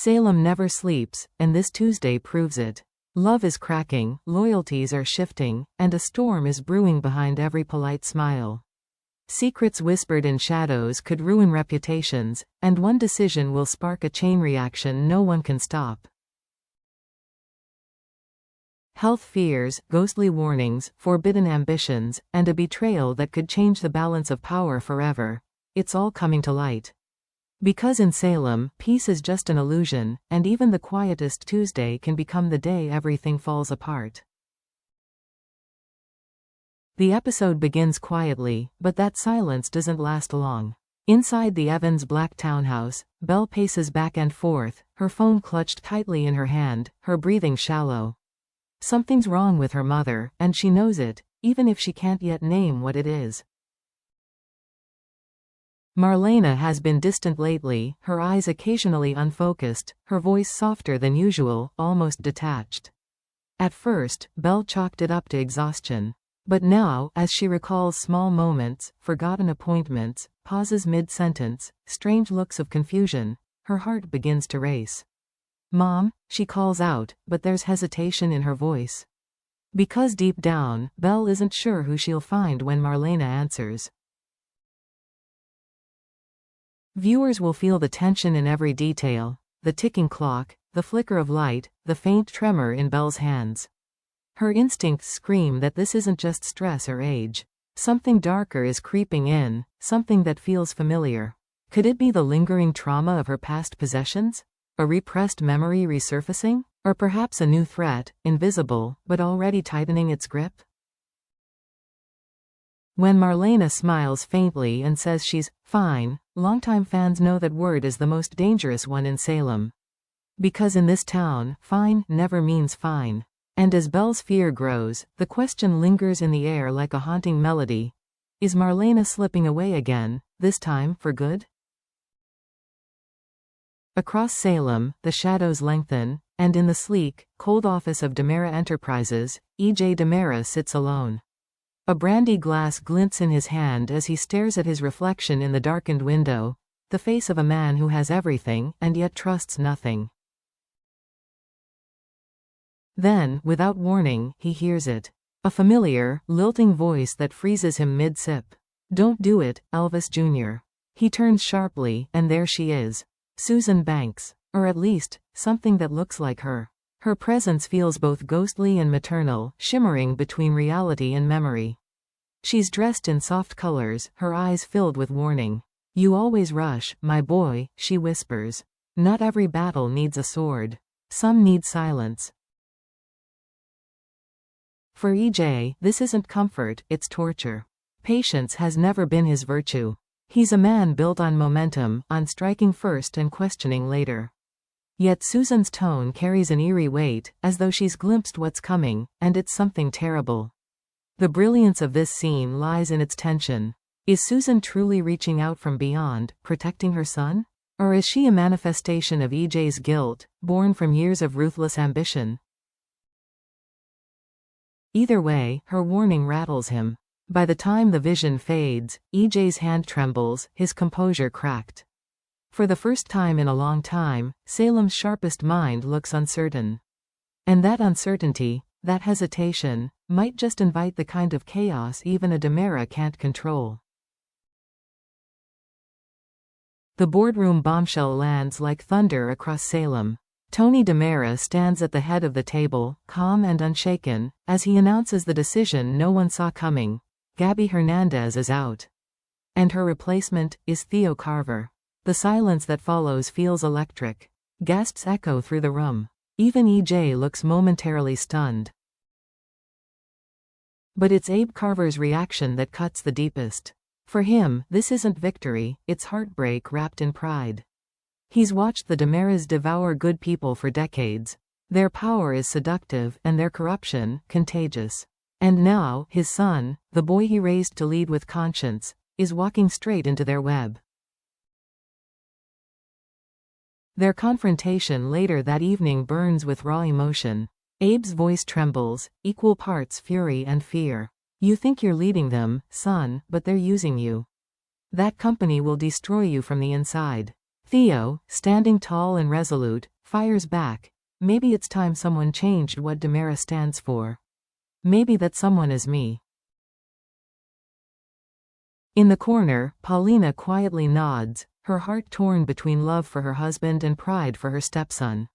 Salem never sleeps, and this Tuesday proves it. Love is cracking, loyalties are shifting, and a storm is brewing behind every polite smile. Secrets whispered in shadows could ruin reputations, and one decision will spark a chain reaction no one can stop. Health fears, ghostly warnings, forbidden ambitions, and a betrayal that could change the balance of power forever. It's all coming to light. Because in Salem, peace is just an illusion, and even the quietest Tuesday can become the day everything falls apart. The episode begins quietly, but that silence doesn't last long. Inside the Evans' black townhouse, Belle paces back and forth, her phone clutched tightly in her hand, her breathing shallow. Something's wrong with her mother, and she knows it, even if she can't yet name what it is. Marlena has been distant lately, her eyes occasionally unfocused, her voice softer than usual, almost detached. At first, Belle chalked it up to exhaustion. But now, as she recalls small moments, forgotten appointments, pauses mid-sentence, strange looks of confusion, her heart begins to race. "Mom," she calls out, but there's hesitation in her voice. Because deep down, Belle isn't sure who she'll find when Marlena answers. Viewers will feel the tension in every detail, the ticking clock, the flicker of light, the faint tremor in Belle's hands. Her instincts scream that this isn't just stress or age. Something darker is creeping in, something that feels familiar. Could it be the lingering trauma of her past possessions? A repressed memory resurfacing? Or perhaps a new threat, invisible, but already tightening its grip? When Marlena smiles faintly and says she's fine, longtime fans know that word is the most dangerous one in Salem. Because in this town, fine never means fine. And as Belle's fear grows, the question lingers in the air like a haunting melody. Is Marlena slipping away again, this time for good? Across Salem, the shadows lengthen, and in the sleek, cold office of DeMera Enterprises, E.J. DeMera sits alone. A brandy glass glints in his hand as he stares at his reflection in the darkened window, the face of a man who has everything and yet trusts nothing. Then, without warning, he hears it. A familiar, lilting voice that freezes him mid-sip. "Don't do it, Elvis Jr." He turns sharply, and there she is. Susan Banks. Or at least, something that looks like her. Her presence feels both ghostly and maternal, shimmering between reality and memory. She's dressed in soft colors, her eyes filled with warning. "You always rush, my boy," she whispers. "Not every battle needs a sword. Some need silence." For EJ, this isn't comfort, it's torture. Patience has never been his virtue. He's a man built on momentum, on striking first and questioning later. Yet Susan's tone carries an eerie weight, as though she's glimpsed what's coming, and it's something terrible. The brilliance of this scene lies in its tension. Is Susan truly reaching out from beyond, protecting her son? Or is she a manifestation of EJ's guilt, born from years of ruthless ambition? Either way, her warning rattles him. By the time the vision fades, EJ's hand trembles, his composure cracked. For the first time in a long time, Salem's sharpest mind looks uncertain. And that uncertainty, that hesitation, might just invite the kind of chaos even a DeMera can't control. The boardroom bombshell lands like thunder across Salem. Tony DeMera stands at the head of the table, calm and unshaken, as he announces the decision no one saw coming. Gabby Hernandez is out. And her replacement is Theo Carver. The silence that follows feels electric. Gasps echo through the room. Even EJ looks momentarily stunned. But it's Abe Carver's reaction that cuts the deepest. For him, this isn't victory, it's heartbreak wrapped in pride. He's watched the DeMeras devour good people for decades. Their power is seductive, and their corruption, contagious. And now, his son, the boy he raised to lead with conscience, is walking straight into their web. Their confrontation later that evening burns with raw emotion. Abe's voice trembles, equal parts fury and fear. "You think you're leading them, son, but they're using you. That company will destroy you from the inside." Theo, standing tall and resolute, fires back. Maybe it's time someone changed what DiMera stands for. Maybe that someone is me. In the corner, Paulina quietly nods, her heart torn between love for her husband and pride for her stepson.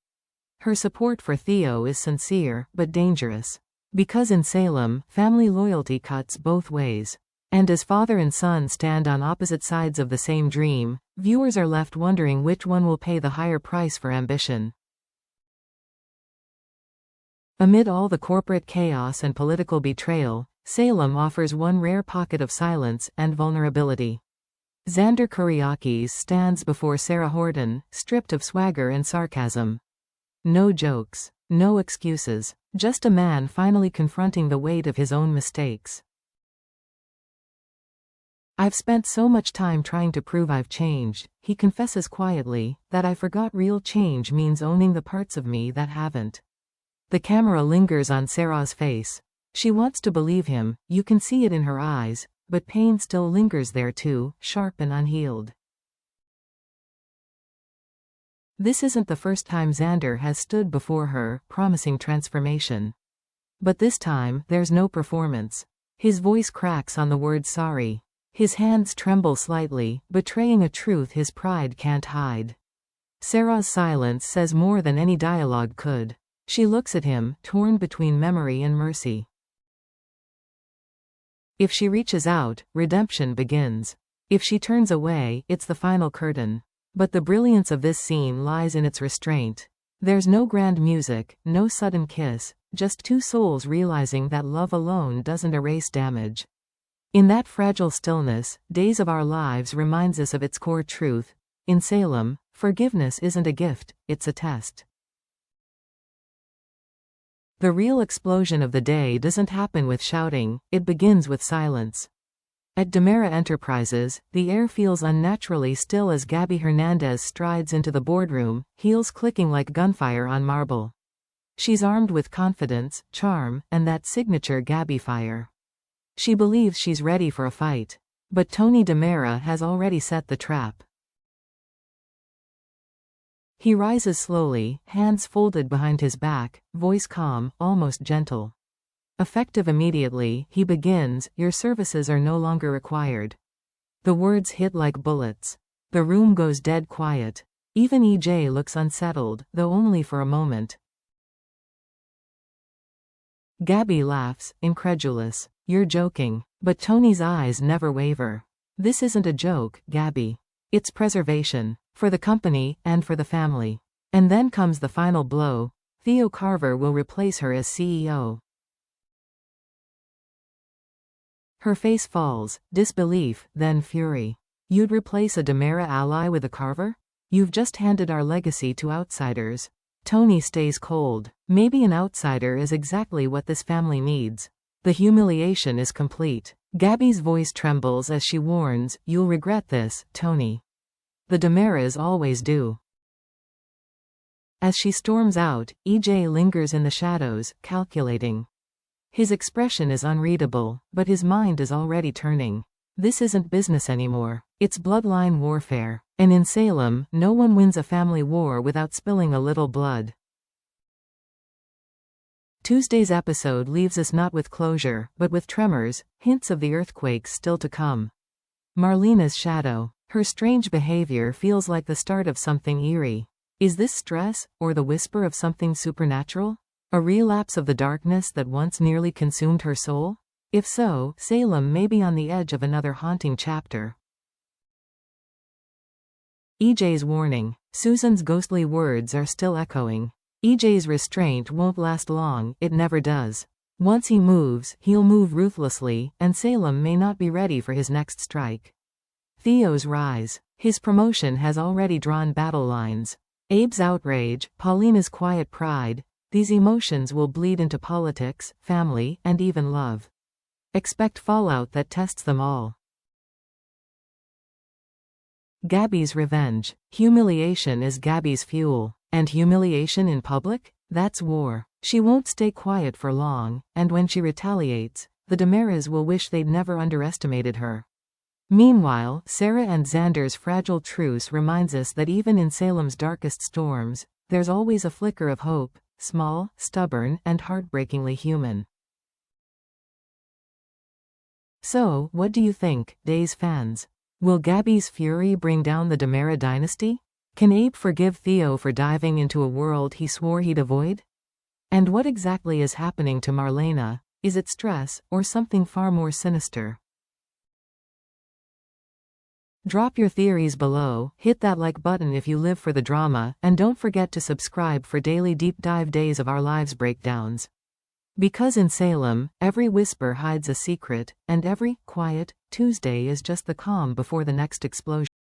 Her support for Theo is sincere, but dangerous. Because in Salem, family loyalty cuts both ways. And as father and son stand on opposite sides of the same dream, viewers are left wondering which one will pay the higher price for ambition. Amid all the corporate chaos and political betrayal, Salem offers one rare pocket of silence and vulnerability. Xander Kuriakis stands before Sarah Horton, stripped of swagger and sarcasm. No jokes, no excuses, just a man finally confronting the weight of his own mistakes. I've spent so much time trying to prove I've changed, he confesses quietly, that I forgot real change means owning the parts of me that haven't. The camera lingers on Sarah's face. She wants to believe him, you can see it in her eyes, but pain still lingers there too, sharp and unhealed. This isn't the first time Xander has stood before her, promising transformation. But this time, there's no performance. His voice cracks on the word sorry. His hands tremble slightly, betraying a truth his pride can't hide. Sarah's silence says more than any dialogue could. She looks at him, torn between memory and mercy. If she reaches out, redemption begins. If she turns away, it's the final curtain. But the brilliance of this scene lies in its restraint. There's no grand music, no sudden kiss, just two souls realizing that love alone doesn't erase damage. In that fragile stillness, Days of Our Lives reminds us of its core truth. In Salem, forgiveness isn't a gift, it's a test. The real explosion of the day doesn't happen with shouting, it begins with silence. At DiMera Enterprises, the air feels unnaturally still as Gabby Hernandez strides into the boardroom, heels clicking like gunfire on marble. She's armed with confidence, charm, and that signature Gabby fire. She believes she's ready for a fight. But Tony DiMera has already set the trap. He rises slowly, hands folded behind his back, voice calm, almost gentle. Effective immediately, he begins, "Your services are no longer required." The words hit like bullets. The room goes dead quiet. Even EJ looks unsettled, though only for a moment. Gabby laughs, incredulous. "You're joking." But Tony's eyes never waver. "This isn't a joke, Gabby. It's preservation. For the company, and for the family." And then comes the final blow. Theo Carver will replace her as CEO. Her face falls, disbelief, then fury. "You'd replace a DiMera ally with a Carver? You've just handed our legacy to outsiders." Tony stays cold. Maybe an outsider is exactly what this family needs. The humiliation is complete. Gabby's voice trembles as she warns, "You'll regret this, Tony." The DiMeras always do. As she storms out, EJ lingers in the shadows, calculating. His expression is unreadable, but his mind is already turning. This isn't business anymore. It's bloodline warfare. And in Salem, no one wins a family war without spilling a little blood. Tuesday's episode leaves us not with closure, but with tremors, hints of the earthquakes still to come. Marlena's shadow. Her strange behavior feels like the start of something eerie. Is this stress, or the whisper of something supernatural? A relapse of the darkness that once nearly consumed her soul? If so, Salem may be on the edge of another haunting chapter. EJ's warning. Susan's ghostly words are still echoing. EJ's restraint won't last long, it never does. Once he moves, he'll move ruthlessly, and Salem may not be ready for his next strike. Theo's rise. His promotion has already drawn battle lines. Abe's outrage, Paulina's quiet pride, these emotions will bleed into politics, family, and even love. Expect fallout that tests them all. Gabby's revenge. Humiliation is Gabby's fuel. And humiliation in public? That's war. She won't stay quiet for long, and when she retaliates, the DiMeras will wish they'd never underestimated her. Meanwhile, Sarah and Xander's fragile truce reminds us that even in Salem's darkest storms, there's always a flicker of hope, small, stubborn, and heartbreakingly human. So, what do you think, Days fans? Will Gabby's fury bring down the Demera dynasty? Can Abe forgive Theo for diving into a world he swore he'd avoid? And what exactly is happening to Marlena? Is it stress, or something far more sinister? Drop your theories below, hit that like button if you live for the drama, and don't forget to subscribe for daily deep dive Days of Our Lives breakdowns. Because in Salem, every whisper hides a secret, and every quiet Tuesday is just the calm before the next explosion.